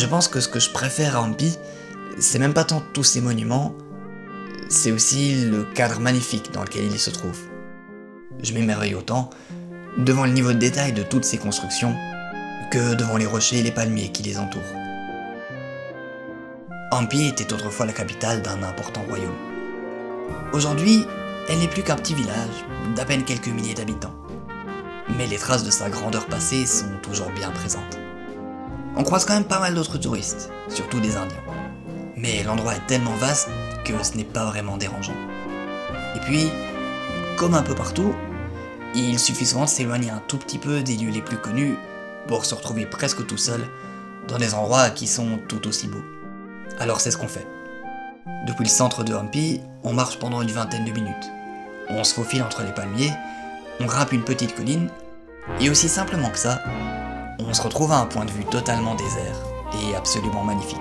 Je pense que ce que je préfère à Ampi, c'est même pas tant tous ces monuments, c'est aussi le cadre magnifique dans lequel il se trouve. Je m'émerveille autant devant le niveau de détail de toutes ces constructions que devant les rochers et les palmiers qui les entourent. Ampi était autrefois la capitale d'un important royaume. Aujourd'hui, elle n'est plus qu'un petit village d'à peine quelques milliers d'habitants. Mais les traces de sa grandeur passée sont toujours bien présentes. On croise quand même pas mal d'autres touristes, surtout des Indiens. Mais l'endroit est tellement vaste que ce n'est pas vraiment dérangeant. Et puis, comme un peu partout, il suffit souvent de s'éloigner un tout petit peu des lieux les plus connus pour se retrouver presque tout seul dans des endroits qui sont tout aussi beaux. Alors c'est ce qu'on fait. Depuis le centre de Hampi, on marche pendant une vingtaine de minutes. On se faufile entre les palmiers, on grimpe une petite colline, et aussi simplement que ça, on se retrouve à un point de vue totalement désert et absolument magnifique.